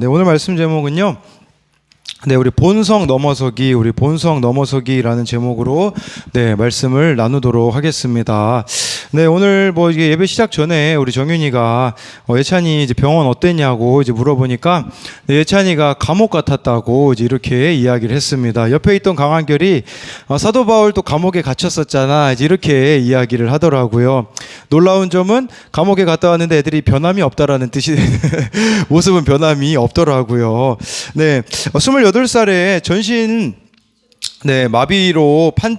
네, 오늘 말씀 제목은요. 네, 우리 본성 넘어서기라는 제목으로 말씀을 나누도록 하겠습니다. 네, 오늘 이게 예배 시작 전에 우리 정윤이가 예찬이 이제 병원 어땠냐고 이제 물어보니까 예찬이가 감옥 같았다고 이제 이렇게 이야기를 했습니다. 옆에 있던 강한결이 사도 바울도 감옥에 갇혔었잖아. 이제 이렇게 이야기를 하더라고요. 놀라운 점은 감옥에 갔다 왔는데 애들이 변함이 없다라는 뜻이 모습은 변함이 없더라고요. 네, 28살에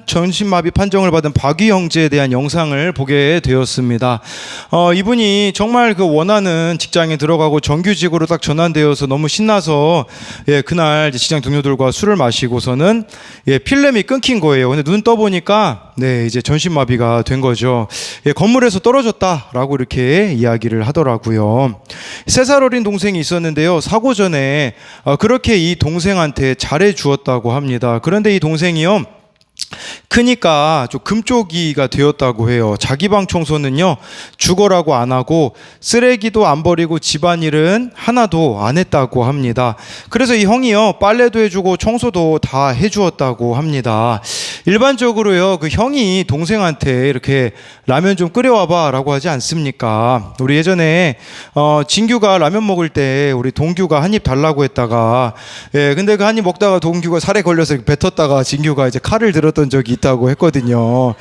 전신마비 판정을 받은 박위 형제에 대한 영상을 보게 되었습니다. 이분이 정말 그 원하는 직장에 들어가고 정규직으로 딱 전환되어서 너무 신나서 그날 이제 직장 동료들과 술을 마시고서는 필름이 끊긴 거예요. 근데 눈 떠보니까 이제 전신마비가 된 거죠. 건물에서 떨어졌다라고 이렇게 이야기를 하더라고요. 3살 어린 동생이 있었는데요. 사고 전에 그렇게 이 동생한테 잘해 주었다고 합니다. 그런데 이 동생이요, 크니까 좀 금쪽이가 되었다고 해요. 자기 방 청소는요 죽어라고 안 하고 쓰레기도 안 버리고 집안일은 하나도 안 했다고 합니다. 그래서 이 형이요 빨래도 해주고 청소도 다 해주었다고 합니다. 일반적으로요 그 형이 동생한테 이렇게 라면 좀 끓여와봐 라고 하지 않습니까? 우리 예전에 진규가 라면 먹을 때 우리 동규가 한 입 달라고 했다가 근데 그 한 입 먹다가 동규가 살에 걸려서 뱉었다가 진규가 이제 칼을 들었던 적이 있다고 했거든요.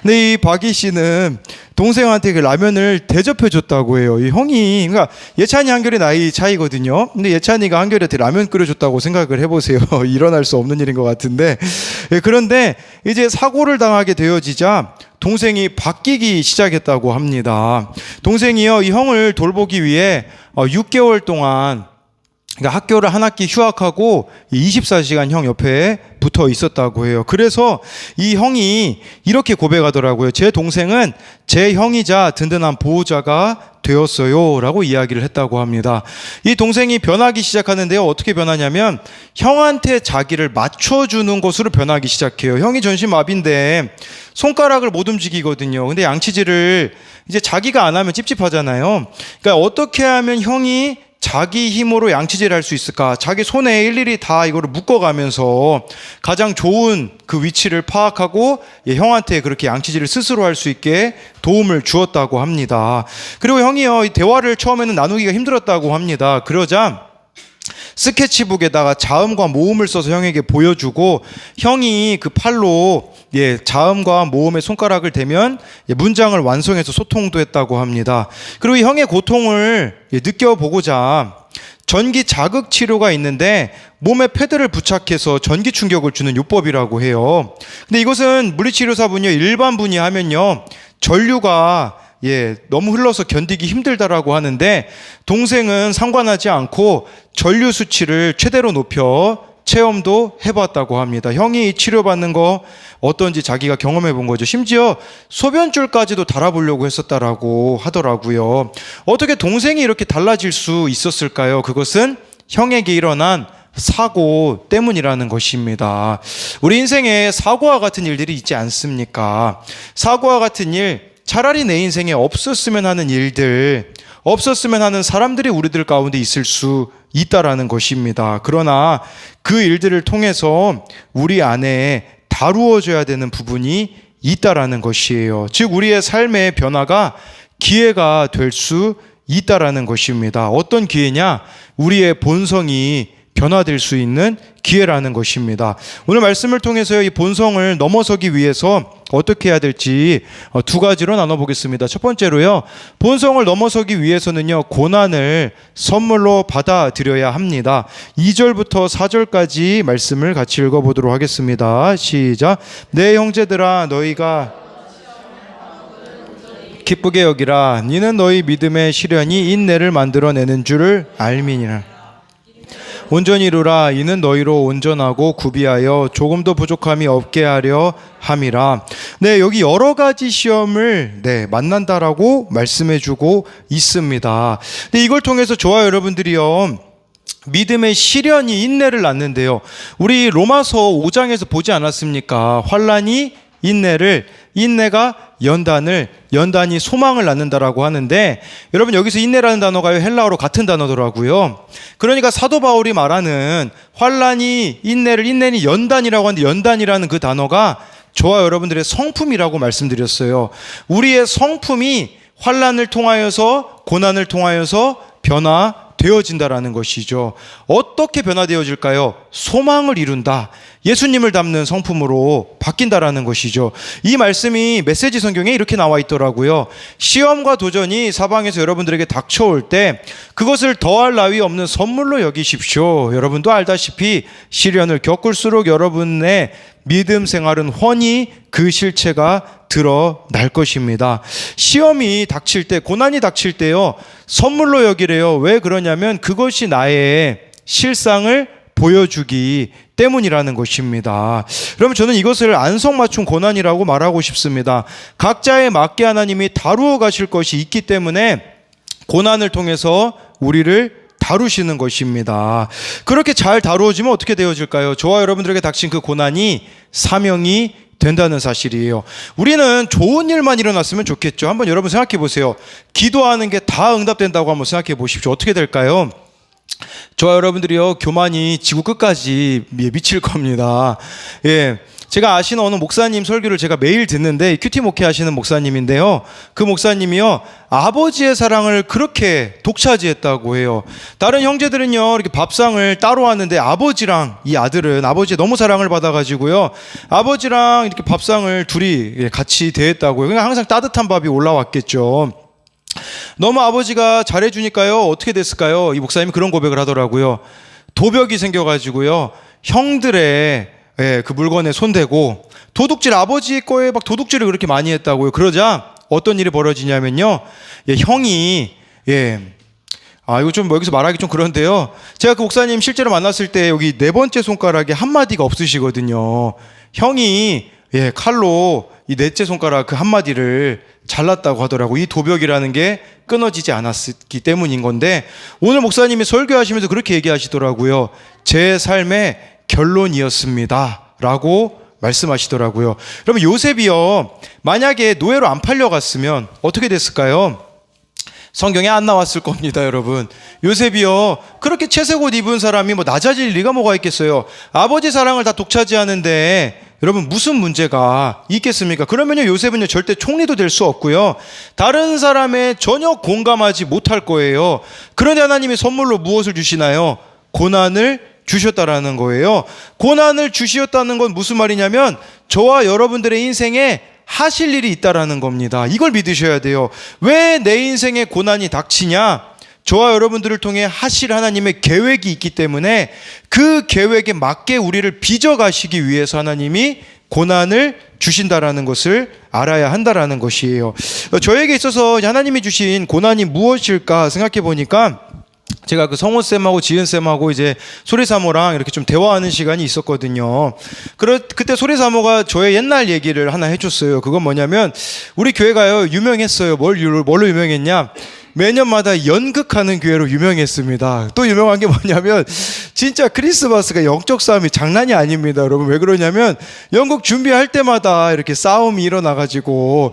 근데 이 박희 씨는 동생한테 그 라면을 대접해 줬다고 해요. 이 형이, 그러니까 예찬이 한결이 나이 차이거든요. 근데 예찬이가 한결이한테 라면 끓여줬다고 생각을 해보세요. 일어날 수 없는 일인 것 같은데. 그런데 이제 사고를 당하게 되어지자 동생이 바뀌기 시작했다고 합니다. 동생이요, 이 형을 돌보기 위해 6개월 동안 그러니까 학교를 한 학기 휴학하고 24시간 형 옆에 붙어 있었다고 해요. 그래서 이 형이 이렇게 고백하더라고요. 제 동생은 제 형이자 든든한 보호자가 되었어요 라고 이야기를 했다고 합니다. 이 동생이 변하기 시작하는데요. 어떻게 변하냐면 형한테 자기를 맞춰주는 것으로 변하기 시작해요. 형이 전신마비인데 손가락을 못 움직이거든요. 근데 양치질을 이제 자기가 안 하면 찝찝하잖아요. 그러니까 어떻게 하면 형이 자기 힘으로 양치질 할 수 있을까? 자기 손에 일일이 다 이거를 묶어가면서 가장 좋은 그 위치를 파악하고 형한테 그렇게 양치질을 스스로 할 수 있게 도움을 주었다고 합니다. 그리고 형이요, 이 대화를 처음에는 나누기가 힘들었다고 합니다. 그러자 스케치북에다가 자음과 모음을 써서 형에게 보여주고 형이 그 팔로 자음과 모음의 손가락을 대면 문장을 완성해서 소통도 했다고 합니다. 그리고 이 형의 고통을 느껴보고자 전기 자극 치료가 있는데 몸에 패드를 부착해서 전기 충격을 주는 요법이라고 해요. 근데 이것은 물리치료사분이요 일반 분이 하면요 전류가 너무 흘러서 견디기 힘들다라고 하는데 동생은 상관하지 않고 전류 수치를 최대로 높여 체험도 해봤다고 합니다. 형이 치료받는 거 어떤지 자기가 경험해 본 거죠. 심지어 소변줄까지도 달아보려고 했었다라고 하더라고요. 어떻게 동생이 이렇게 달라질 수 있었을까요? 그것은 형에게 일어난 사고 때문이라는 것입니다. 우리 인생에 사고와 같은 일들이 있지 않습니까? 사고와 같은 일, 차라리 내 인생에 없었으면 하는 일들, 없었으면 하는 사람들이 우리들 가운데 있을 수 있다라는 것입니다. 그러나 그 일들을 통해서 우리 안에 다루어져야 되는 부분이 있다라는 것이에요. 즉 우리의 삶의 변화가 기회가 될 수 있다라는 것입니다. 어떤 기회냐? 우리의 본성이 변화될 수 있는 기회라는 것입니다. 오늘 말씀을 통해서 이 본성을 넘어서기 위해서 어떻게 해야 될지 2가지로 나눠보겠습니다. 첫 번째로요, 본성을 넘어서기 위해서는요 고난을 선물로 받아들여야 합니다. 2절부터 4절까지 말씀을 같이 읽어보도록 하겠습니다. 시작. 내 형제들아 너희가 기쁘게 여기라. 니는 너희 믿음의 시련이 인내를 만들어내는 줄을 알미니라. 온전히 이루라. 이는 너희로 온전하고 구비하여 조금도 부족함이 없게 하려 함이라. 여기 여러 가지 시험을 만난다라고 말씀해주고 있습니다. 근데 이걸 통해서 저와 여러분들이요 믿음의 시련이 인내를 낳는데요. 우리 로마서 5장에서 보지 않았습니까? 환난이 인내가 연단이 소망을 낳는다라고 하는데, 여러분 여기서 인내라는 단어가 헬라어로 같은 단어더라고요. 그러니까 사도 바울이 말하는 인내는 연단이라고 하는데, 연단이라는 그 단어가 저와 여러분들의 성품이라고 말씀드렸어요. 우리의 성품이 환난을 통하여서, 고난을 통하여서 변화되어진다라는 것이죠. 어떻게 변화되어질까요? 소망을 이룬다, 예수님을 닮는 성품으로 바뀐다라는 것이죠. 이 말씀이 메시지 성경에 이렇게 나와 있더라고요. 시험과 도전이 사방에서 여러분들에게 닥쳐올 때 그것을 더할 나위 없는 선물로 여기십시오. 여러분도 알다시피 시련을 겪을수록 여러분의 믿음 생활은 훤히 그 실체가 드러날 것입니다. 시험이 닥칠 때, 고난이 닥칠 때요, 선물로 여기래요. 왜 그러냐면 그것이 나의 실상을 보여주기 때문이라는 것입니다. 그러면 저는 이것을 안성맞춤 고난이라고 말하고 싶습니다. 각자에 맞게 하나님이 다루어 가실 것이 있기 때문에 고난을 통해서 우리를 다루시는 것입니다. 그렇게 잘 다루어지면 어떻게 되어질까요? 저와 여러분들에게 닥친 그 고난이 사명이 된다는 사실이에요. 우리는 좋은 일만 일어났으면 좋겠죠. 한번 여러분 생각해 보세요. 기도하는 게 다 응답된다고 한번 생각해 보십시오. 어떻게 될까요? 저와 여러분들이요, 교만이 지구 끝까지 미칠 겁니다. 예. 제가 아시는 어느 목사님 설교를 제가 매일 듣는데, 큐티 목회 하시는 목사님인데요, 그 목사님이요, 아버지의 사랑을 그렇게 독차지했다고 해요. 다른 형제들은요, 이렇게 밥상을 따로 하는데 아버지랑 이 아들은 아버지의 너무 사랑을 받아가지고요, 아버지랑 이렇게 밥상을 둘이 같이 대했다고요. 그러니까 항상 따뜻한 밥이 올라왔겠죠. 너무 아버지가 잘해주니까요, 어떻게 됐을까요? 이 목사님이 그런 고백을 하더라고요. 도벽이 생겨가지고요, 형들의 그 물건에 손대고 도둑질, 아버지 거에 막 도둑질을 그렇게 많이 했다고요. 그러자 어떤 일이 벌어지냐면요, 형이 이거 좀 여기서 말하기 좀 그런데요, 제가 그 목사님 실제로 만났을 때 여기 네 번째 손가락에 한마디가 없으시거든요. 형이 칼로 이 넷째 손가락 그 한마디를 잘랐다고 하더라고. 이 도벽이라는 게 끊어지지 않았기 때문인 건데, 오늘 목사님이 설교하시면서 그렇게 얘기하시더라고요. 제 삶의 결론이었습니다 라고 말씀하시더라고요. 그러면 요셉이요, 만약에 노예로 안 팔려갔으면 어떻게 됐을까요? 성경에 안 나왔을 겁니다, 여러분. 요셉이요, 그렇게 채색 옷 입은 사람이 낮아질 리가 뭐가 있겠어요. 아버지 사랑을 다 독차지하는데 여러분 무슨 문제가 있겠습니까? 그러면요, 요셉은요 절대 총리도 될 수 없고요, 다른 사람에 전혀 공감하지 못할 거예요. 그런데 하나님이 선물로 무엇을 주시나요? 고난을 주셨다라는 거예요. 고난을 주셨다는 건 무슨 말이냐면 저와 여러분들의 인생에 하실 일이 있다라는 겁니다. 이걸 믿으셔야 돼요. 왜 내 인생에 고난이 닥치냐? 저와 여러분들을 통해 하실 하나님의 계획이 있기 때문에 그 계획에 맞게 우리를 빚어가시기 위해서 하나님이 고난을 주신다라는 것을 알아야 한다라는 것이에요. 저에게 있어서 하나님이 주신 고난이 무엇일까 생각해 보니까, 제가 그 성호쌤하고 지은쌤하고 이제 소리사모랑 이렇게 좀 대화하는 시간이 있었거든요. 그때 소리사모가 저의 옛날 얘기를 하나 해줬어요. 그건 뭐냐면, 우리 교회가요 유명했어요. 뭘로 유명했냐? 매년마다 연극하는 교회로 유명했습니다. 또 유명한 게 뭐냐면, 진짜 크리스마스가 영적 싸움이 장난이 아닙니다. 여러분 왜 그러냐면, 연극 준비할 때마다 이렇게 싸움이 일어나가지고,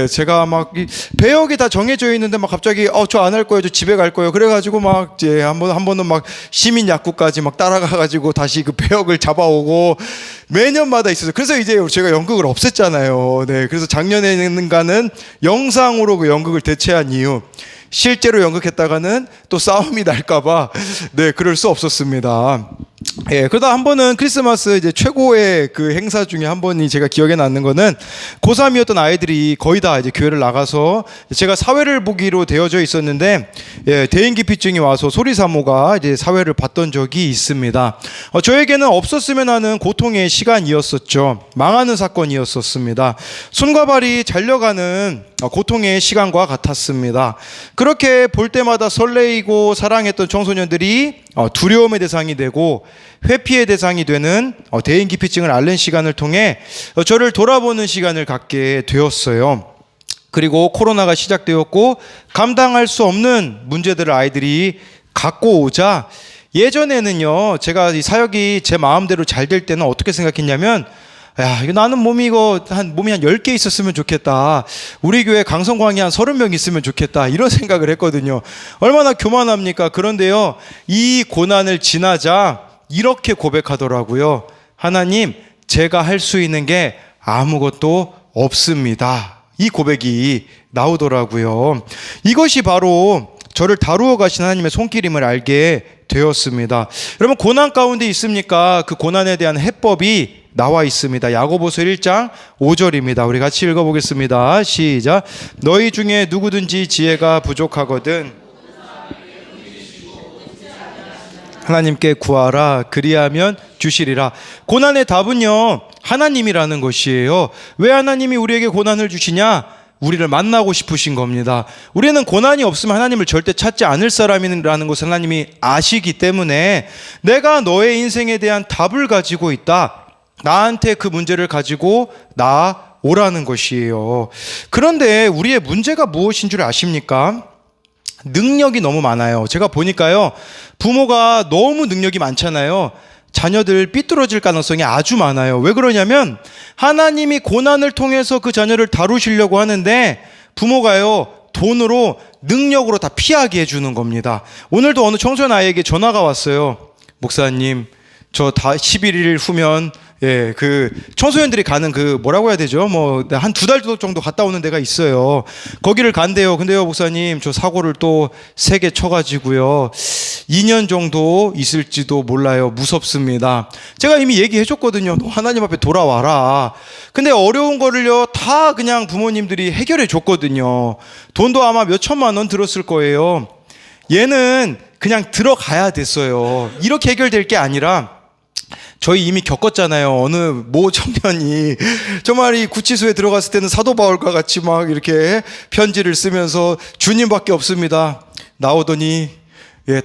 제가 막 배역이 다 정해져 있는데 막 갑자기 저 안 할 거예요, 저 집에 갈 거예요. 그래가지고 막 한 번은 막 시민 약국까지 막 따라가가지고 다시 그 배역을 잡아오고 매년마다 있어서, 그래서 이제 제가 연극을 없앴잖아요. 그래서 작년에는가는 영상으로 그 연극을 대체한 이유, 실제로 연극했다가는 또 싸움이 날까봐 그럴 수 없었습니다. 그러다 한 번은 크리스마스 이제 최고의 그 행사 중에 한 번이 제가 기억에 남는 거는, 고3이었던 아이들이 거의 다 이제 교회를 나가서 제가 사회를 보기로 되어져 있었는데, 대인기피증이 와서 소리사모가 이제 사회를 봤던 적이 있습니다. 저에게는 없었으면 하는 고통의 시간이었었죠. 망하는 사건이었었습니다. 손과 발이 잘려가는 고통의 시간과 같았습니다. 그렇게 볼 때마다 설레이고 사랑했던 청소년들이 두려움의 대상이 되고 회피의 대상이 되는 대인기피증을 앓는 시간을 통해 저를 돌아보는 시간을 갖게 되었어요. 그리고 코로나가 시작되었고 감당할 수 없는 문제들을 아이들이 갖고 오자, 예전에는요 제가 이 사역이 제 마음대로 잘 될 때는 어떻게 생각했냐면, 야, 이거 나는 몸이 한 10개 있었으면 좋겠다. 우리 교회 강성광이 한 30명 있으면 좋겠다. 이런 생각을 했거든요. 얼마나 교만합니까? 그런데요, 이 고난을 지나자 이렇게 고백하더라고요. 하나님, 제가 할 수 있는 게 아무것도 없습니다. 이 고백이 나오더라고요. 이것이 바로 저를 다루어 가신 하나님의 손길임을 알게 되었습니다. 여러분, 고난 가운데 있습니까? 그 고난에 대한 해법이 나와 있습니다. 야고보서 1장 5절입니다. 우리 같이 읽어보겠습니다. 시작. 너희 중에 누구든지 지혜가 부족하거든 하나님께 구하라. 그리하면 주시리라. 고난의 답은요, 하나님이라는 것이에요. 왜 하나님이 우리에게 고난을 주시냐? 우리를 만나고 싶으신 겁니다. 우리는 고난이 없으면 하나님을 절대 찾지 않을 사람이라는 것을 하나님이 아시기 때문에 내가 너의 인생에 대한 답을 가지고 있다. 나한테 그 문제를 가지고 나오라는 것이에요. 그런데 우리의 문제가 무엇인 줄 아십니까? 능력이 너무 많아요. 제가 보니까요, 부모가 너무 능력이 많잖아요. 자녀들 삐뚤어질 가능성이 아주 많아요. 왜 그러냐면 하나님이 고난을 통해서 그 자녀를 다루시려고 하는데 부모가요, 돈으로 능력으로 다 피하게 해주는 겁니다. 오늘도 어느 청소년 아이에게 전화가 왔어요. 목사님, 저 다 11일 후면 그 청소년들이 가는 그 뭐라고 해야 되죠? 뭐 한 2달 정도 갔다 오는 데가 있어요. 거기를 간대요. 근데요, 목사님, 저 사고를 또 3개 쳐가지고요, 2년 정도 있을지도 몰라요. 무섭습니다. 제가 이미 얘기해 줬거든요. 너 하나님 앞에 돌아와라. 근데 어려운 거를요, 다 그냥 부모님들이 해결해 줬거든요. 돈도 아마 몇 천만 원 들었을 거예요. 얘는 그냥 들어가야 됐어요. 이렇게 해결될 게 아니라, 저희 이미 겪었잖아요. 어느 모 청년이 정말 이 구치소에 들어갔을 때는 사도 바울과 같이 막 이렇게 편지를 쓰면서 주님밖에 없습니다. 나오더니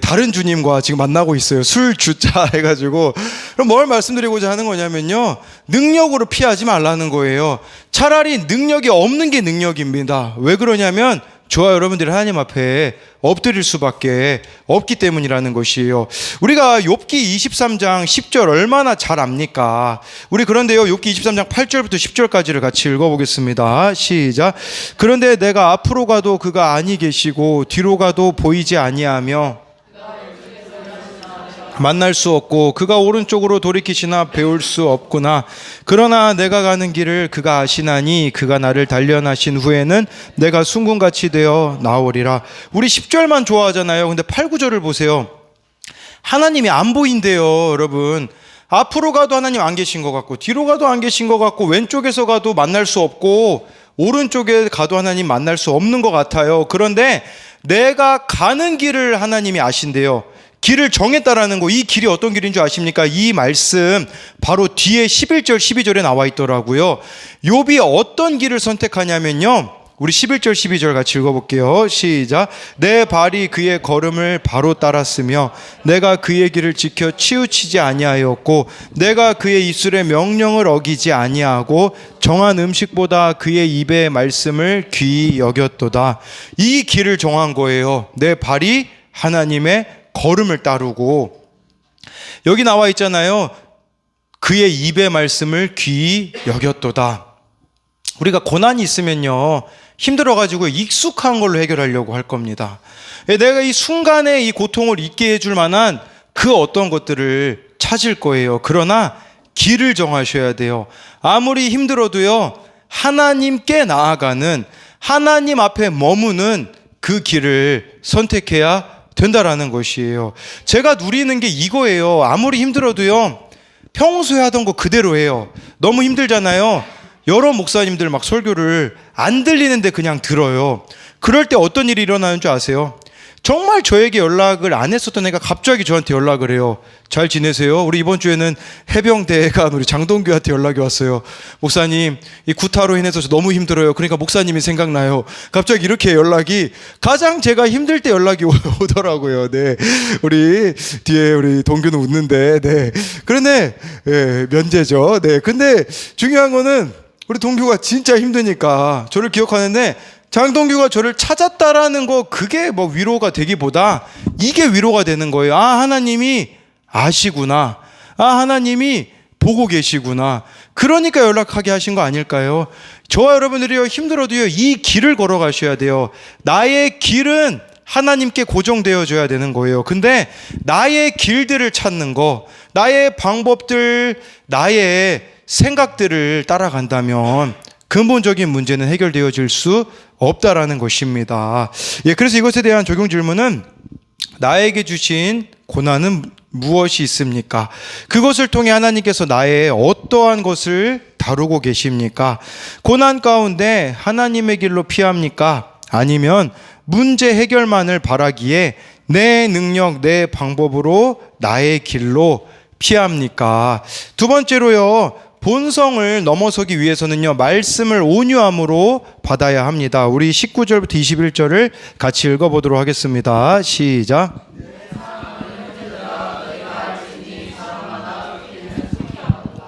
다른 주님과 지금 만나고 있어요. 술 주자 해가지고. 그럼 뭘 말씀드리고자 하는 거냐면요, 능력으로 피하지 말라는 거예요. 차라리 능력이 없는 게 능력입니다. 왜 그러냐면 저와 여러분들이 하나님 앞에 엎드릴 수밖에 없기 때문이라는 것이에요. 우리가 욥기 23장 10절 얼마나 잘 압니까? 우리 그런데요, 욥기 23장 8절부터 10절까지를 같이 읽어보겠습니다. 시작. 그런데 내가 앞으로 가도 그가 아니 계시고 뒤로 가도 보이지 아니하며 만날 수 없고 그가 오른쪽으로 돌이키시나 배울 수 없구나. 그러나 내가 가는 길을 그가 아시나니 그가 나를 단련하신 후에는 내가 순금같이 되어 나오리라. 우리 10절만 좋아하잖아요. 근데 8, 9절을 보세요. 하나님이 안 보인대요. 여러분, 앞으로 가도 하나님 안 계신 것 같고 뒤로 가도 안 계신 것 같고 왼쪽에서 가도 만날 수 없고 오른쪽에 가도 하나님 만날 수 없는 것 같아요. 그런데 내가 가는 길을 하나님이 아신대요. 길을 정했다라는 거, 이 길이 어떤 길인 줄 아십니까? 이 말씀 바로 뒤에 11절 12절에 나와 있더라고요. 욥이 어떤 길을 선택하냐면요, 우리 11절 12절 같이 읽어볼게요. 시작. 내 발이 그의 걸음을 바로 따랐으며 내가 그의 길을 지켜 치우치지 아니하였고 내가 그의 입술의 명령을 어기지 아니하고 정한 음식보다 그의 입의 말씀을 귀히 여겼도다. 이 길을 정한 거예요. 내 발이 하나님의 걸음을 따르고, 여기 나와 있잖아요. 그의 입의 말씀을 귀히 여겼도다. 우리가 고난이 있으면요, 힘들어가지고 익숙한 걸로 해결하려고 할 겁니다. 내가 이 순간에 이 고통을 잊게 해줄 만한 그 어떤 것들을 찾을 거예요. 그러나 길을 정하셔야 돼요. 아무리 힘들어도요, 하나님께 나아가는, 하나님 앞에 머무는 그 길을 선택해야 된다라는 것이에요. 제가 누리는 게 이거예요. 아무리 힘들어도요, 평소에 하던 거 그대로 해요. 너무 힘들잖아요. 여러 목사님들 막 설교를 안 들리는데 그냥 들어요. 그럴 때 어떤 일이 일어나는 줄 아세요? 정말 저에게 연락을 안 했었던 애가 갑자기 저한테 연락을 해요. 잘 지내세요? 우리 이번 주에는 해병대에 간 우리 장동규한테 연락이 왔어요. 목사님, 이 구타로 인해서 너무 힘들어요. 그러니까 목사님이 생각나요. 갑자기 이렇게 연락이, 가장 제가 힘들 때 연락이 오더라고요. 네, 우리 뒤에 우리 동규는 웃는데, 네, 그런데 면제죠. 네, 근데 중요한 거는 우리 동규가 진짜 힘드니까 저를 기억하는데, 장동규가 저를 찾았다라는 거, 그게 뭐 위로가 되기보다 이게 위로가 되는 거예요. 아, 하나님이 아시구나. 아, 하나님이 보고 계시구나. 그러니까 연락하게 하신 거 아닐까요? 저와 여러분들이요, 힘들어도요, 이 길을 걸어가셔야 돼요. 나의 길은 하나님께 고정되어져야 되는 거예요. 근데 나의 길들을 찾는 거, 나의 방법들, 나의 생각들을 따라간다면 근본적인 문제는 해결되어질 수 없다라는 것입니다. 예, 그래서 이것에 대한 적용 질문은 나에게 주신 고난은 무엇이 있습니까? 그것을 통해 하나님께서 나의 어떠한 것을 다루고 계십니까? 고난 가운데 하나님의 길로 피합니까? 아니면 문제 해결만을 바라기에 내 능력, 내 방법으로 나의 길로 피합니까? 두 번째로요, 본성을 넘어서기 위해서는요, 말씀을 온유함으로 받아야 합니다. 우리 19절부터 21절을 같이 읽어보도록 하겠습니다. 시작.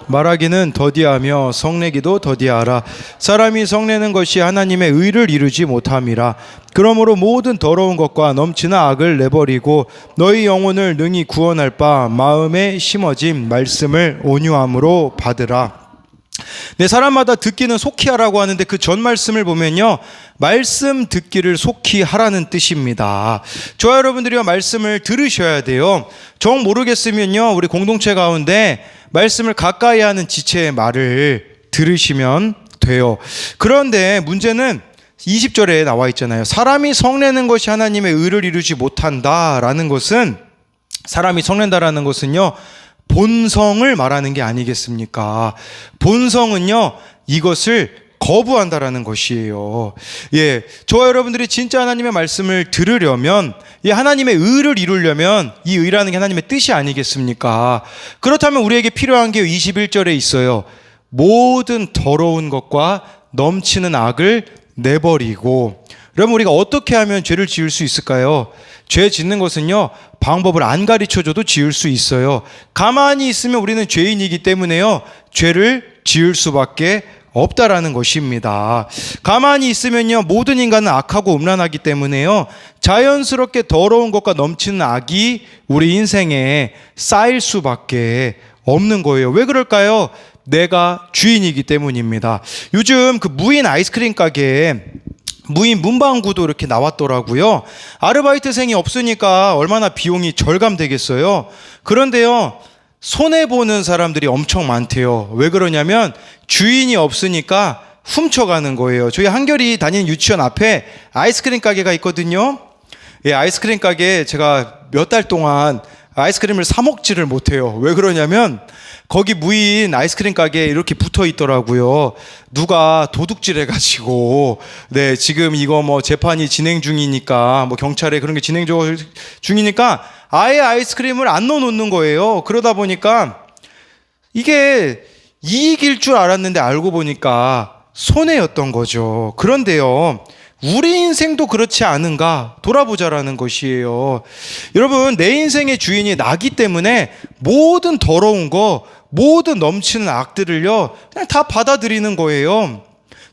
말하기는 더디하며 성내기도 더디하라. 사람이 성내는 것이 하나님의 의를 이루지 못함이라. 그러므로 모든 더러운 것과 넘치는 악을 내버리고 너희 영혼을 능히 구원할 바 마음에 심어진 말씀을 온유함으로 받으라. 네, 사람마다 듣기는 속히 하라고 하는데 그 전 말씀을 보면요, 말씀 듣기를 속히 하라는 뜻입니다. 저와 여러분들이요, 말씀을 들으셔야 돼요. 정 모르겠으면요, 우리 공동체 가운데 말씀을 가까이 하는 지체의 말을 들으시면 돼요. 그런데 문제는 20절에 나와 있잖아요. 사람이 성내는 것이 하나님의 의를 이루지 못한다라는 것은, 사람이 성낸다라는 것은요, 본성을 말하는 게 아니겠습니까? 본성은요, 이것을 거부한다라는 것이에요. 예, 저와 여러분들이 진짜 하나님의 말씀을 들으려면, 하나님의 의를 이루려면 이 의라는 게 하나님의 뜻이 아니겠습니까? 그렇다면 우리에게 필요한 게 21절에 있어요. 모든 더러운 것과 넘치는 악을 내버리고. 여러분, 우리가 어떻게 하면 죄를 지을 수 있을까요? 죄 짓는 것은요, 방법을 안 가르쳐줘도 지을 수 있어요. 가만히 있으면 우리는 죄인이기 때문에요, 죄를 지을 수밖에 없다라는 것입니다. 가만히 있으면요, 모든 인간은 악하고 음란하기 때문에요, 자연스럽게 더러운 것과 넘치는 악이 우리 인생에 쌓일 수밖에 없는 거예요. 왜 그럴까요? 내가 주인이기 때문입니다. 요즘 그 무인 아이스크림 가게에 무인 문방구도 이렇게 나왔더라고요. 아르바이트생이 없으니까 얼마나 비용이 절감되겠어요. 그런데요, 손해보는 사람들이 엄청 많대요. 왜 그러냐면 주인이 없으니까 훔쳐가는 거예요. 저희 한결이 다니는 유치원 앞에 아이스크림 가게가 있거든요. 예, 아이스크림 가게에 제가 몇 달 동안 아이스크림을 사 먹지를 못해요. 왜 그러냐면 거기 무인 아이스크림 가게에 이렇게 붙어 있더라고요. 누가 도둑질 해가지고, 네, 지금 이거 뭐 재판이 진행 중이니까, 뭐 경찰에 그런 게 진행 중이니까 아예 아이스크림을 안 넣어놓는 거예요. 그러다 보니까 이게 이익일 줄 알았는데 알고 보니까 손해였던 거죠. 그런데요, 우리 인생도 그렇지 않은가 돌아보자라는 것이에요. 여러분, 내 인생의 주인이 나기 때문에 모든 더러운 거, 모든 넘치는 악들을요, 그냥 다 받아들이는 거예요.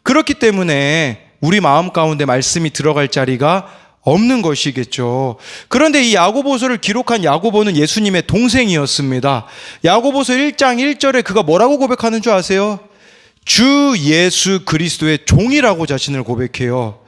그렇기 때문에 우리 마음 가운데 말씀이 들어갈 자리가 없는 것이겠죠. 그런데 이 야고보서를 기록한 야고보는 예수님의 동생이었습니다. 야고보서 1장 1절에 그가 뭐라고 고백하는 줄 아세요? 주 예수 그리스도의 종이라고 자신을 고백해요.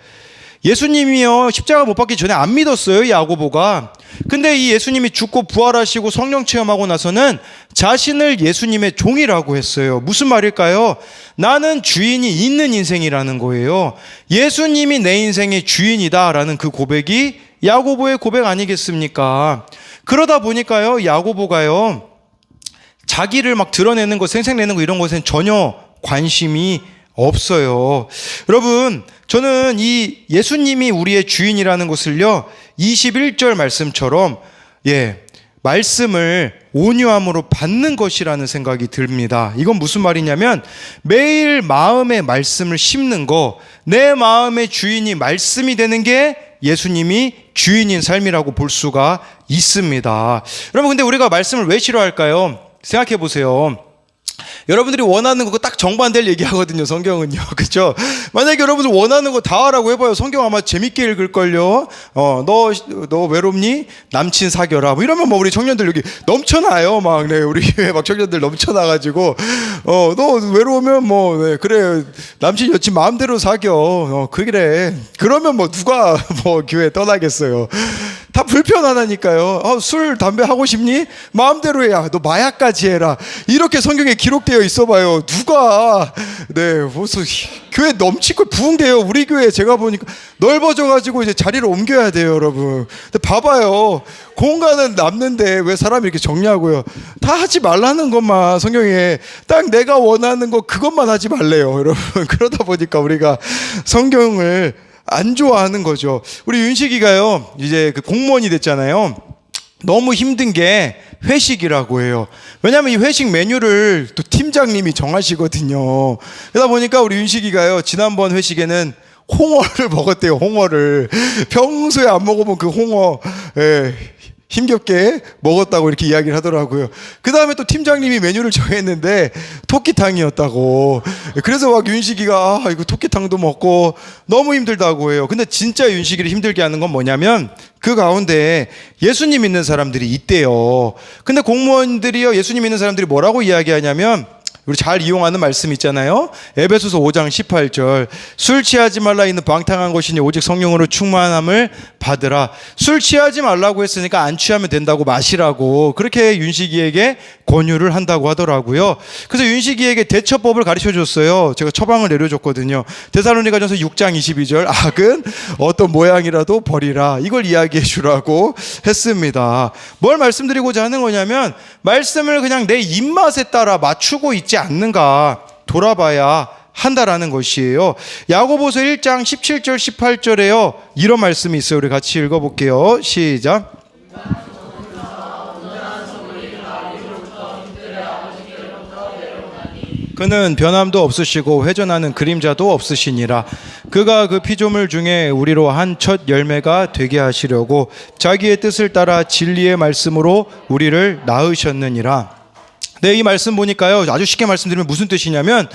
예수님이요, 십자가 못 박기 전에 안 믿었어요, 야고보가. 근데 이 예수님이 죽고 부활하시고 성령 체험하고 나서는 자신을 예수님의 종이라고 했어요. 무슨 말일까요? 나는 주인이 있는 인생이라는 거예요. 예수님이 내 인생의 주인이다라는 그 고백이 야고보의 고백 아니겠습니까? 그러다 보니까요, 야고보가요, 자기를 막 드러내는 거, 생색내는 거, 이런 것엔 전혀 관심이 없어요. 여러분, 저는 이 예수님이 우리의 주인이라는 것을요, 21절 말씀처럼, 말씀을 온유함으로 받는 것이라는 생각이 듭니다. 이건 무슨 말이냐면, 매일 마음에 말씀을 심는 거, 내 마음의 주인이 말씀이 되는 게 예수님이 주인인 삶이라고 볼 수가 있습니다. 여러분, 근데 우리가 말씀을 왜 싫어할까요? 생각해 보세요. 여러분들이 원하는 거 딱 정반대를 얘기하거든요, 성경은요. 그렇죠? 만약에 여러분들 원하는 거 다 하라고 해봐요. 성경 아마 재밌게 읽을걸요. 너 외롭니? 남친 사겨라. 뭐 이러면 뭐 우리 청년들 여기 넘쳐나요. 막, 네, 우리 교회 막 청년들 넘쳐나가지고, 너 외로우면 뭐, 네, 그래. 남친 여친 마음대로 사겨. 그래. 그러면 뭐 누가 뭐 교회 떠나겠어요. 다 불편하다니까요. 술, 담배 하고 싶니? 마음대로 해야. 너 마약까지 해라. 이렇게 성경에 기록되어 있어봐요. 누가 무슨 교회 넘치고 부흥돼요. 우리 교회 제가 보니까 넓어져가지고 이제 자리를 옮겨야 돼요, 여러분. 근데 봐봐요. 공간은 남는데 왜 사람이 이렇게 정리하고요? 다 하지 말라는 것만 성경에 딱 내가 원하는 거 그것만 하지 말래요, 여러분. 그러다 보니까 우리가 성경을 안 좋아하는 거죠. 우리 윤식이가요, 이제 그 공무원이 됐잖아요. 너무 힘든 게 회식이라고 해요. 왜냐하면 이 회식 메뉴를 또 팀장님이 정하시거든요. 그러다 보니까 우리 윤식이가요, 지난번 회식에는 홍어를 먹었대요. 홍어를 평소에 안 먹어본 그 홍어, 힘겹게 먹었다고 이렇게 이야기를 하더라고요. 그 다음에 또 팀장님이 메뉴를 정했는데 토끼탕이었다고. 그래서 막 윤식이가 이거 토끼탕도 먹고 너무 힘들다고 해요. 근데 진짜 윤식이를 힘들게 하는 건 뭐냐면 그 가운데 예수님 믿는 사람들이 있대요. 근데 공무원들이요, 예수님 믿는 사람들이 뭐라고 이야기하냐면, 우리 잘 이용하는 말씀 있잖아요. 에베소서 5장 18절. 술 취하지 말라 이는 방탕한 것이니 오직 성령으로 충만함을 받으라. 술 취하지 말라고 했으니까 안 취하면 된다고 마시라고 그렇게 윤식이에게 권유를 한다고 하더라고요. 그래서 윤식이에게 대처법을 가르쳐 줬어요. 제가 처방을 내려줬거든요. 데살로니가전서 6장 22절. 악은 어떤 모양이라도 버리라. 이걸 이야기해 주라고 했습니다. 뭘 말씀드리고자 하는 거냐면, 말씀을 그냥 내 입맛에 따라 맞추고 있지 않는가 돌아봐야 한다라는 것이에요. 야고보서 1장 17절 18절에요, 이런 말씀이 있어요. 우리 같이 읽어볼게요. 시작. 그는 변함도 없으시고 회전하는 그림자도 없으시니라. 그가 그 피조물 중에 우리로 한 첫 열매가 되게 하시려고 자기의 뜻을 따라 진리의 말씀으로 우리를 낳으셨느니라. 네, 이 말씀 보니까요, 아주 쉽게 말씀드리면 무슨 뜻이냐면,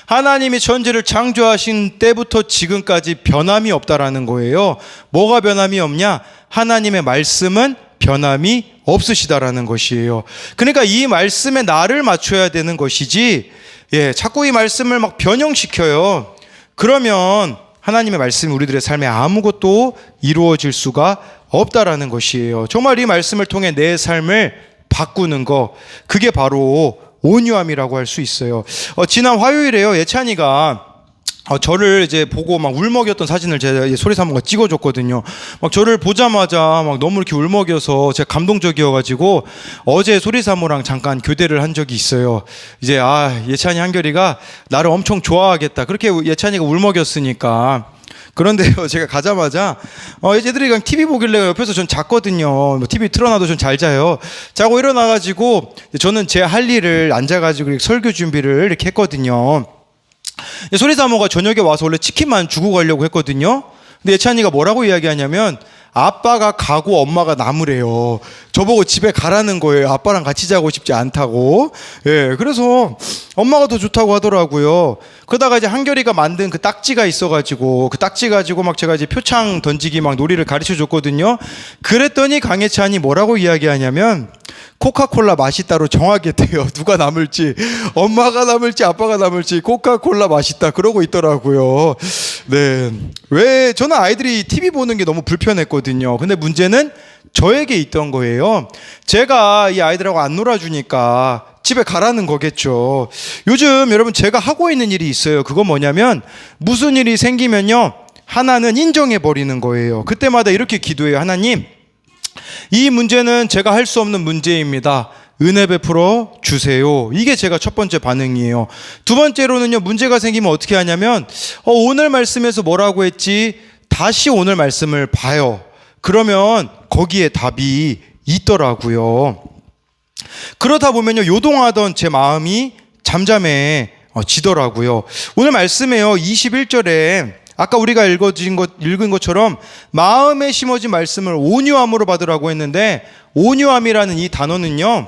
하나님이 천지를 창조하신 때부터 지금까지 변함이 없다라는 거예요. 뭐가 변함이 없냐? 하나님의 말씀은 변함이 없으시다라는 것이에요. 그러니까 이 말씀에 나를 맞춰야 되는 것이지, 자꾸 이 말씀을 막 변형시켜요. 그러면 하나님의 말씀이 우리들의 삶에 아무것도 이루어질 수가 없다라는 것이에요. 정말 이 말씀을 통해 내 삶을 바꾸는 거, 그게 바로 온유함이라고 할 수 있어요. 지난 화요일에요, 예찬이가 저를 이제 보고 막 울먹였던 사진을 제가 소리사모가 찍어줬거든요. 막 저를 보자마자 막 너무 이렇게 울먹여서 제가 감동적이어가지고 어제 소리사모랑 잠깐 교대를 한 적이 있어요. 이제 예찬이 한결이가 나를 엄청 좋아하겠다, 그렇게 예찬이가 울먹였으니까. 그런데요, 제가 가자마자 애들이 그냥 TV 보길래 옆에서 전 잤거든요. TV 틀어놔도 전 잘 자요. 자고 일어나가지고 저는 제 할 일을 앉아가지고 설교 준비를 이렇게 했거든요. 소리사모가 저녁에 와서 원래 치킨만 주고 가려고 했거든요. 근데 예찬이가 뭐라고 이야기하냐면, 아빠가 가고 엄마가 남으래요. 저보고 집에 가라는 거예요. 아빠랑 같이 자고 싶지 않다고. 그래서 엄마가 더 좋다고 하더라고요. 그러다가 이제 한결이가 만든 그 딱지가 있어가지고 그 딱지 가지고 막 제가 이제 표창 던지기 막 놀이를 가르쳐 줬거든요. 그랬더니 강혜찬이 뭐라고 이야기하냐면, 코카콜라 맛이 따로 정하겠대요. 누가 남을지, 엄마가 남을지 아빠가 남을지 코카콜라 맛있다 그러고 있더라고요. 네, 왜 저는 아이들이 TV 보는 게 너무 불편했거든요. 근데 문제는 저에게 있던 거예요. 제가 이 아이들하고 안 놀아주니까 집에 가라는 거겠죠. 요즘 여러분 제가 하고 있는 일이 있어요. 그건 뭐냐면, 무슨 일이 생기면요, 하나는 인정해 버리는 거예요. 그때마다 이렇게 기도해요. 하나님, 이 문제는 제가 할 수 없는 문제입니다. 은혜 베풀어 주세요. 이게 제가 첫 번째 반응이에요. 두 번째로는요, 문제가 생기면 어떻게 하냐면, 오늘 말씀에서 뭐라고 했지? 다시 오늘 말씀을 봐요. 그러면 거기에 답이 있더라고요. 그러다 보면요, 요동하던 제 마음이 잠잠해지더라고요. 오늘 말씀에요, 21절에 아까 우리가 읽은 것처럼 마음에 심어진 말씀을 온유함으로 받으라고 했는데, 온유함이라는 이 단어는요,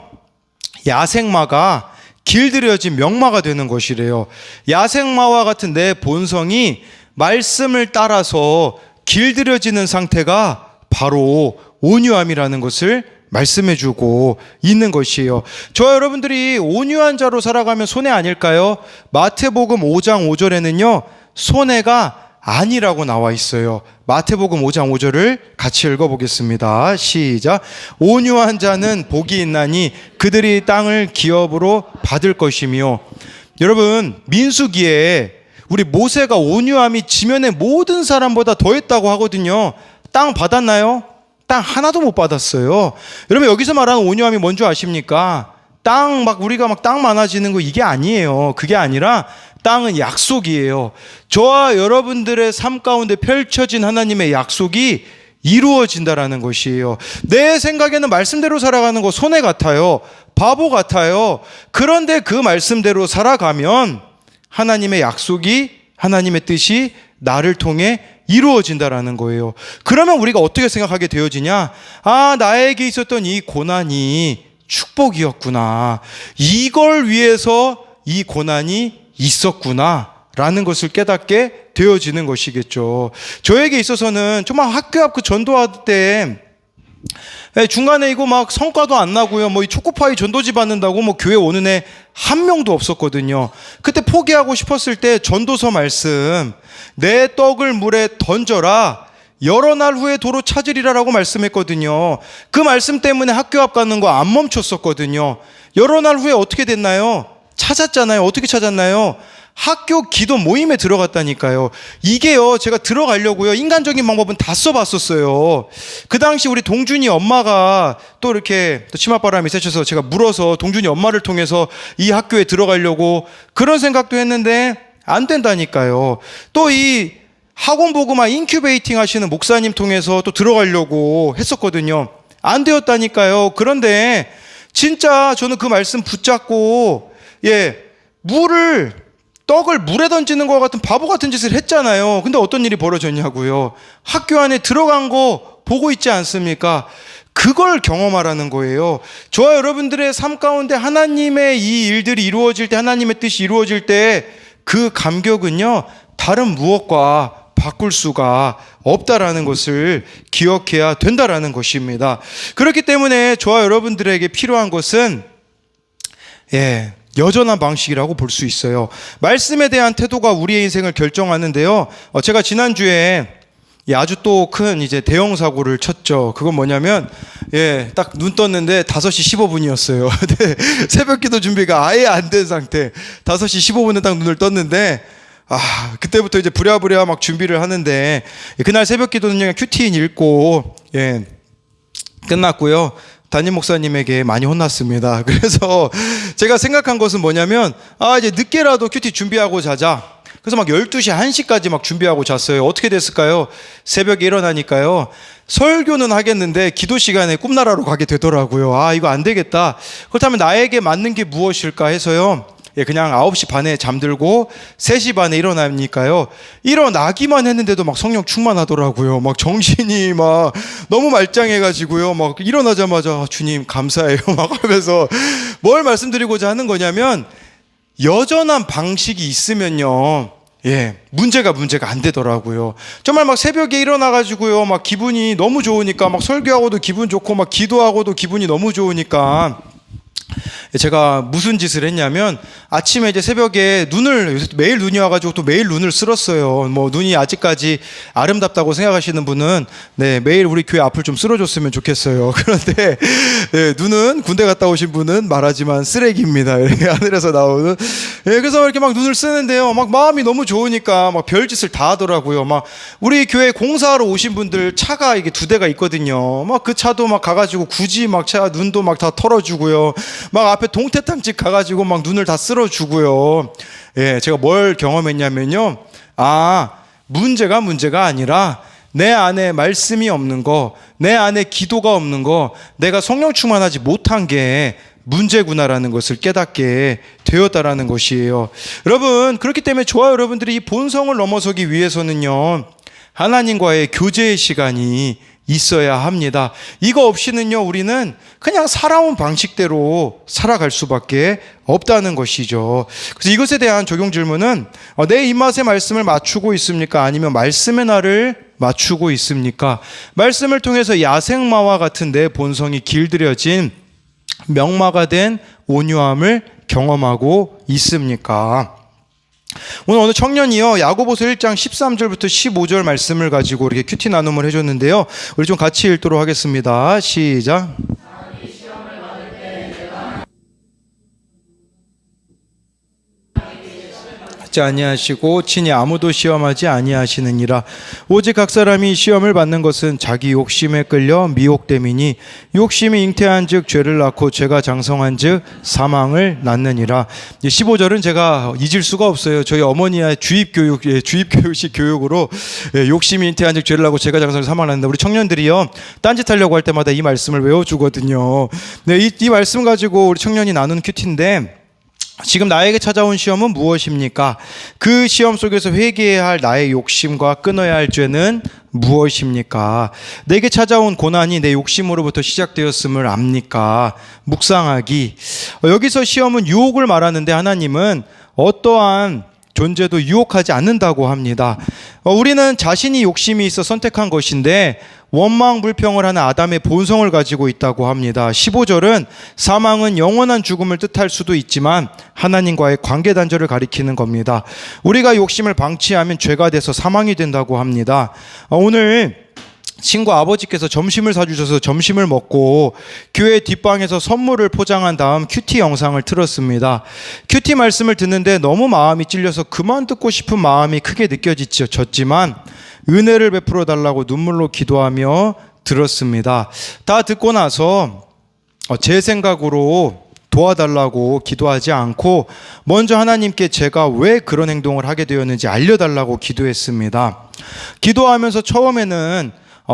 야생마가 길들여진 명마가 되는 것이래요. 야생마와 같은 내 본성이 말씀을 따라서 길들여지는 상태가 바로 온유함이라는 것을 말씀해주고 있는 것이에요. 저와 여러분들이 온유한 자로 살아가면 손해 아닐까요? 마태복음 5장 5절에는요 손해가 아니라고 나와 있어요. 마태복음 5장 5절을 같이 읽어보겠습니다. 시작. 온유한 자는 복이 있나니 그들이 땅을 기업으로 받을 것이며. 여러분, 민수기에 우리 모세가 온유함이 지면의 모든 사람보다 더했다고 하거든요. 땅 받았나요? 땅 하나도 못 받았어요. 여러분, 여기서 말하는 온유함이 뭔지 아십니까? 땅 우리가 땅 많아지는 거 이게 아니에요. 그게 아니라 땅은 약속이에요. 저와 여러분들의 삶 가운데 펼쳐진 하나님의 약속이 이루어진다라는 것이에요. 내 생각에는 말씀대로 살아가는 거 손해 같아요. 바보 같아요. 그런데 그 말씀대로 살아가면 하나님의 약속이, 하나님의 뜻이 나를 통해 이루어진다라는 거예요. 그러면 우리가 어떻게 생각하게 되어지냐? 아, 나에게 있었던 이 고난이 축복이었구나. 이걸 위해서 이 고난이 있었구나 라는 것을 깨닫게 되어지는 것이겠죠. 저에게 있어서는 정말 학교 앞 그 전도할 때 중간에 이거 성과도 안 나고요. 이 초코파이 전도지 받는다고 교회 오는 애 한 명도 없었거든요. 그때 포기하고 싶었을 때 전도서 말씀, 내 떡을 물에 던져라. 여러 날 후에 도로 찾으리라라고 말씀했거든요. 그 말씀 때문에 학교 앞 가는 거 안 멈췄었거든요. 여러 날 후에 어떻게 됐나요? 찾았잖아요. 어떻게 찾았나요? 학교 기도 모임에 들어갔다니까요. 이게요, 제가 들어가려고요, 인간적인 방법은 다 써봤었어요. 그 당시 우리 동준이 엄마가 또 이렇게 치맛바람이 세셔서 제가 물어서 동준이 엄마를 통해서 이 학교에 들어가려고 그런 생각도 했는데 안 된다니까요. 또 이 학원보그마 인큐베이팅 하시는 목사님 통해서 또 들어가려고 했었거든요. 안 되었다니까요. 그런데 진짜 저는 그 말씀 붙잡고 떡을 물에 던지는 것 같은 바보 같은 짓을 했잖아요. 근데 어떤 일이 벌어졌냐고요. 학교 안에 들어간 거 보고 있지 않습니까? 그걸 경험하라는 거예요. 저와 여러분들의 삶 가운데 하나님의 이 일들이 이루어질 때, 하나님의 뜻이 이루어질 때 그 감격은요, 다른 무엇과 바꿀 수가 없다라는 것을 기억해야 된다라는 것입니다. 그렇기 때문에 저와 여러분들에게 필요한 것은 여전한 방식이라고 볼 수 있어요. 말씀에 대한 태도가 우리의 인생을 결정하는데요. 제가 지난주에 아주 또 큰 대형 사고를 쳤죠. 그건 뭐냐면 딱 눈 떴는데 5시 15분이었어요. 새벽 기도 준비가 아예 안 된 상태. 5시 15분에 딱 눈을 떴는데 그때부터 부랴부랴 준비를 하는데 그날 새벽 기도는 그냥 큐티인 읽고 끝났고요. 담임 목사님에게 많이 혼났습니다. 그래서 제가 생각한 것은 뭐냐면 이제 늦게라도 큐티 준비하고 자자. 그래서 12시, 1시까지 준비하고 잤어요. 어떻게 됐을까요? 새벽에 일어나니까요, 설교는 하겠는데 기도 시간에 꿈나라로 가게 되더라고요. 이거 안 되겠다. 그렇다면 나에게 맞는 게 무엇일까 해서요, 그냥 9시 반에 잠들고 3시 반에 일어나니까요, 일어나기만 했는데도 성령 충만하더라고요. 정신이 너무 말짱해가지고요, 일어나자마자 주님 감사해요 하면서 뭘 말씀드리고자 하는 거냐면, 여전한 방식이 있으면요, 문제가 안 되더라고요. 정말 새벽에 일어나가지고요, 기분이 너무 좋으니까 설교하고도 기분 좋고 기도하고도 기분이 너무 좋으니까 제가 무슨 짓을 했냐면, 아침에 새벽에 요새 매일 눈이 와가지고 또 매일 눈을 쓸었어요. 눈이 아직까지 아름답다고 생각하시는 분은 매일 우리 교회 앞을 좀 쓸어줬으면 좋겠어요. 그런데 눈은 군대 갔다 오신 분은 말하지만 쓰레기입니다. 이렇게 하늘에서 나오는. 그래서 이렇게 눈을 쓰는데요, 마음이 너무 좋으니까 별짓을 다 하더라고요. 우리 교회 공사하러 오신 분들 차가 이게 2대가 있거든요. 그 차도 가가지고 굳이 차 눈도 다 털어주고요. 앞에 동태탕집 가가지고 눈을 다 쓸어주고요. 제가 뭘 경험했냐면요, 문제가 아니라 내 안에 말씀이 없는 거, 내 안에 기도가 없는 거, 내가 성령 충만하지 못한 게 문제구나라는 것을 깨닫게 되었다라는 것이에요. 여러분, 그렇기 때문에 저와 여러분들이 이 본성을 넘어서기 위해서는요, 하나님과의 교제의 시간이 있어야 합니다. 이거 없이는요, 우리는 그냥 살아온 방식대로 살아갈 수밖에 없다는 것이죠. 그래서 이것에 대한 적용 질문은 내 입맛에 말씀을 맞추고 있습니까? 아니면 말씀의 나를 맞추고 있습니까? 말씀을 통해서 야생마와 같은 내 본성이 길들여진 명마가 된 온유함을 경험하고 있습니까? 오늘 어느 청년이요, 야고보서 1장 13절부터 15절 말씀을 가지고 이렇게 큐티 나눔을 해줬는데요. 우리 좀 같이 읽도록 하겠습니다. 시작. 아니하시고 친히 아무도 시험하지 아니하시느니라. 오직 각 사람이 시험을 받는 것은 자기 욕심에 끌려 미혹됨이니 욕심이 잉태한즉 죄를 낳고 죄가 장성한즉 사망을 낳느니라. 15절은 제가 잊을 수가 없어요. 저희 어머니의 주입교육식 교육으로 욕심이 잉태한즉 죄를 낳고 죄가 장성한즉 사망을 낳는다. 우리 청년들이요, 딴짓하려고 할 때마다 이 말씀을 외워주거든요. 네, 이 말씀 가지고 우리 청년이 나눈 큐티인데, 지금 나에게 찾아온 시험은 무엇입니까? 그 시험 속에서 회개해야 할 나의 욕심과 끊어야 할 죄는 무엇입니까? 내게 찾아온 고난이 내 욕심으로부터 시작되었음을 압니까? 묵상하기. 여기서 시험은 유혹을 말하는데 하나님은 어떠한 존재도 유혹하지 않는다고 합니다. 우리는 자신이 욕심이 있어 선택한 것인데 원망 불평을 하는 아담의 본성을 가지고 있다고 합니다. 15절은 사망은 영원한 죽음을 뜻할 수도 있지만 하나님과의 관계 단절을 가리키는 겁니다. 우리가 욕심을 방치하면 죄가 돼서 사망이 된다고 합니다. 오늘 친구 아버지께서 점심을 사주셔서 점심을 먹고 교회 뒷방에서 선물을 포장한 다음 큐티 영상을 틀었습니다. 큐티 말씀을 듣는데 너무 마음이 찔려서 그만 듣고 싶은 마음이 크게 느껴졌지만 은혜를 베풀어 달라고 눈물로 기도하며 들었습니다. 다 듣고 나서 제 생각으로 도와달라고 기도하지 않고 먼저 하나님께 제가 왜 그런 행동을 하게 되었는지 알려달라고 기도했습니다. 기도하면서 처음에는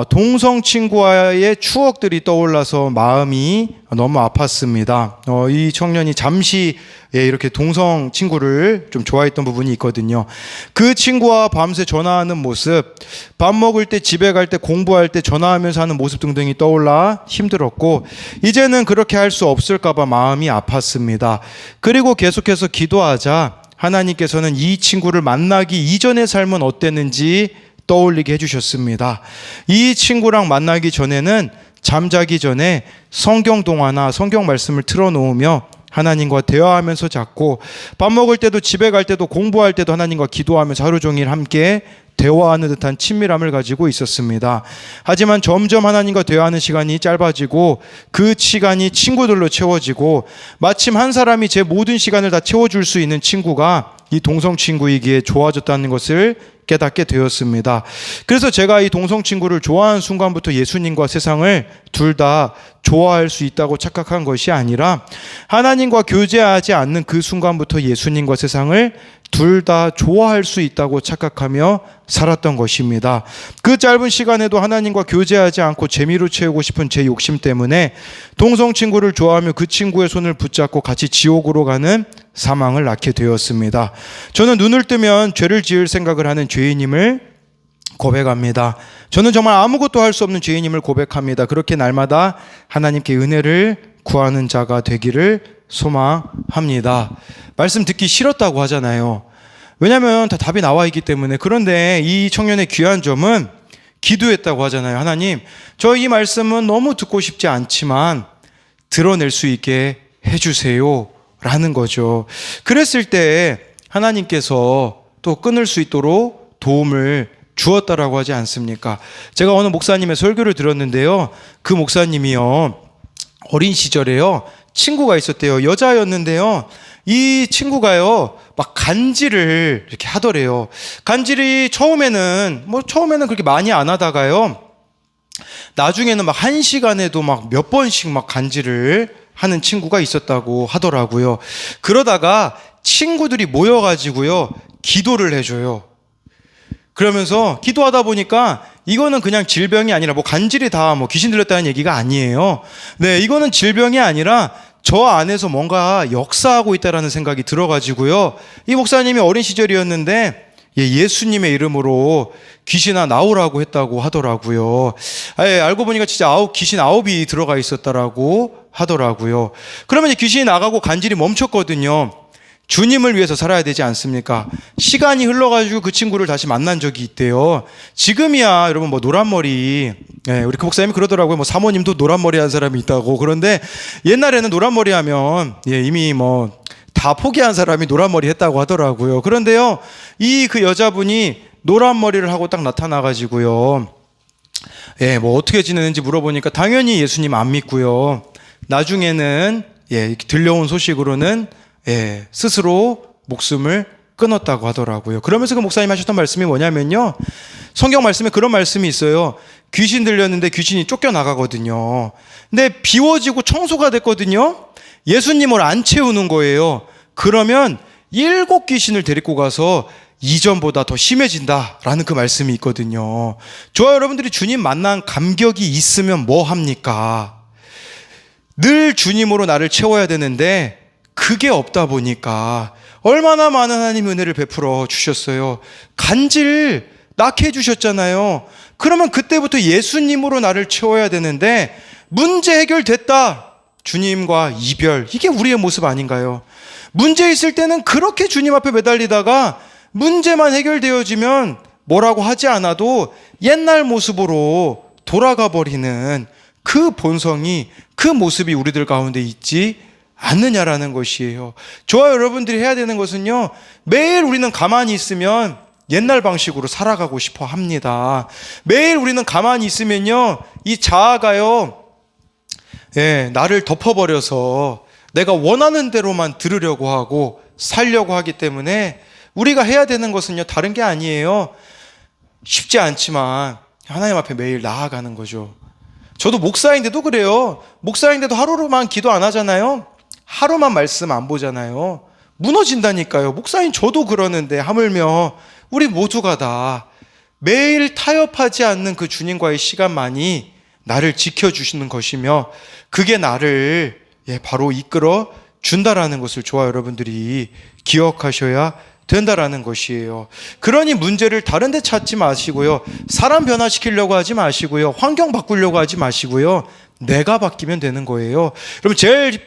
동성 친구와의 추억들이 떠올라서 마음이 너무 아팠습니다. 이 청년이 잠시 이렇게 동성 친구를 좀 좋아했던 부분이 있거든요. 그 친구와 밤새 전화하는 모습, 밥 먹을 때, 집에 갈 때, 공부할 때 전화하면서 하는 모습 등등이 떠올라 힘들었고, 이제는 그렇게 할 수 없을까 봐 마음이 아팠습니다. 그리고 계속해서 기도하자 하나님께서는 이 친구를 만나기 이전의 삶은 어땠는지 떠올리게 해주셨습니다. 이 친구랑 만나기 전에는 잠자기 전에 성경 동화나 성경 말씀을 틀어놓으며 하나님과 대화하면서 잤고, 밥 먹을 때도 집에 갈 때도 공부할 때도 하나님과 기도하면서 하루 종일 함께 대화하는 듯한 친밀함을 가지고 있었습니다. 하지만 점점 하나님과 대화하는 시간이 짧아지고 그 시간이 친구들로 채워지고, 마침 한 사람이 제 모든 시간을 다 채워줄 수 있는 친구가 이 동성 친구이기에 좋아졌다는 것을 깨닫게 되었습니다. 그래서 제가 이 동성 친구를 좋아하는 순간부터 예수님과 세상을 둘 다 좋아할 수 있다고 착각한 것이 아니라 하나님과 교제하지 않는 그 순간부터 예수님과 세상을 둘 다 좋아할 수 있다고 착각하며 살았던 것입니다. 그 짧은 시간에도 하나님과 교제하지 않고 재미로 채우고 싶은 제 욕심 때문에 동성 친구를 좋아하며 그 친구의 손을 붙잡고 같이 지옥으로 가는 사망을 낳게 되었습니다. 저는 눈을 뜨면 죄를 지을 생각을 하는 죄인임을 고백합니다. 저는 정말 아무것도 할 수 없는 죄인임을 고백합니다. 그렇게 날마다 하나님께 은혜를 구하는 자가 되기를 소망합니다. 말씀 듣기 싫었다고 하잖아요. 왜냐하면 다 답이 나와 있기 때문에. 그런데 이 청년의 귀한 점은 기도했다고 하잖아요. 하나님, 저 이 말씀은 너무 듣고 싶지 않지만 드러낼 수 있게 해주세요 라는 거죠. 그랬을 때 하나님께서 또 끊을 수 있도록 도움을 주었다라고 하지 않습니까? 제가 어느 목사님의 설교를 들었는데요, 그 목사님이요, 어린 시절에요, 친구가 있었대요. 여자였는데요, 이 친구가요 막 간질을 이렇게 하더래요. 간질이 처음에는 그렇게 많이 안 하다가요, 나중에는 막 1시간에도 막 몇 번씩 막 간질을 하는 친구가 있었다고 하더라고요. 그러다가 친구들이 모여가지고요 기도를 해줘요. 그러면서 기도하다 보니까 이거는 그냥 질병이 아니라 간질이 다 귀신 들렸다는 얘기가 아니에요. 네, 이거는 질병이 아니라 저 안에서 뭔가 역사하고 있다라는 생각이 들어가지고요, 이 목사님이 어린 시절이었는데 예수님의 이름으로 귀신아 나오라고 했다고 하더라고요. 알고 보니까 진짜 귀신 9이 들어가 있었다라고 하더라고요. 그러면 이제 귀신이 나가고 간질이 멈췄거든요. 주님을 위해서 살아야 되지 않습니까? 시간이 흘러가지고 그 친구를 다시 만난 적이 있대요. 지금이야 여러분 뭐 노란머리, 우리 그 목사님이 그러더라고요. 뭐 사모님도 노란머리 한 사람이 있다고. 그런데 옛날에는 노란머리 하면 이미 뭐 다 포기한 사람이 노란머리 했다고 하더라고요. 그런데요, 그 여자분이 노란머리를 하고 딱 나타나가지고요, 뭐 어떻게 지내는지 물어보니까 당연히 예수님 안 믿고요. 나중에는 들려온 소식으로는 스스로 목숨을 끊었다고 하더라고요. 그러면서 그 목사님 하셨던 말씀이 뭐냐면요, 성경 말씀에 그런 말씀이 있어요. 귀신 들렸는데 귀신이 쫓겨나가거든요. 근데 비워지고 청소가 됐거든요. 예수님을 안 채우는 거예요. 그러면 7 귀신을 데리고 가서 이전보다 더 심해진다라는 그 말씀이 있거든요. 저와 여러분들이 주님 만난 감격이 있으면 뭐 합니까? 늘 주님으로 나를 채워야 되는데 그게 없다 보니까 얼마나 많은 하나님 은혜를 베풀어 주셨어요. 간질 낳게 해주셨잖아요. 그러면 그때부터 예수님으로 나를 채워야 되는데 문제 해결됐다. 주님과 이별, 이게 우리의 모습 아닌가요? 문제 있을 때는 그렇게 주님 앞에 매달리다가 문제만 해결되어지면 뭐라고 하지 않아도 옛날 모습으로 돌아가 버리는 그 본성이, 그 모습이 우리들 가운데 있지 않느냐라는 것이에요. 저와 여러분들이 해야 되는 것은요, 매일 우리는 가만히 있으면 옛날 방식으로 살아가고 싶어 합니다. 매일 우리는 가만히 있으면요, 이 자아가요, 나를 덮어버려서 내가 원하는 대로만 들으려고 하고 살려고 하기 때문에 우리가 해야 되는 것은요, 다른 게 아니에요. 쉽지 않지만 하나님 앞에 매일 나아가는 거죠. 저도 목사인데도 그래요. 목사인데도 하루만 기도 안 하잖아요. 하루만 말씀 안 보잖아요. 무너진다니까요. 목사인 저도 그러는데 하물며 우리 모두가 다 매일 타협하지 않는 그 주님과의 시간만이 나를 지켜주시는 것이며 그게 나를 바로 이끌어 준다라는 것을 저와 여러분들이 기억하셔야 된다라는 것이에요. 그러니 문제를 다른 데 찾지 마시고요. 사람 변화시키려고 하지 마시고요. 환경 바꾸려고 하지 마시고요. 내가 바뀌면 되는 거예요. 여러분 제일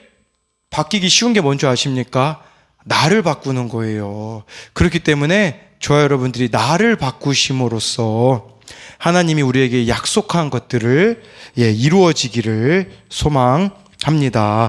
바뀌기 쉬운 게 뭔지 아십니까? 나를 바꾸는 거예요. 그렇기 때문에 저와 여러분들이 나를 바꾸심으로써 하나님이 우리에게 약속한 것들을 이루어지기를 소망합니다.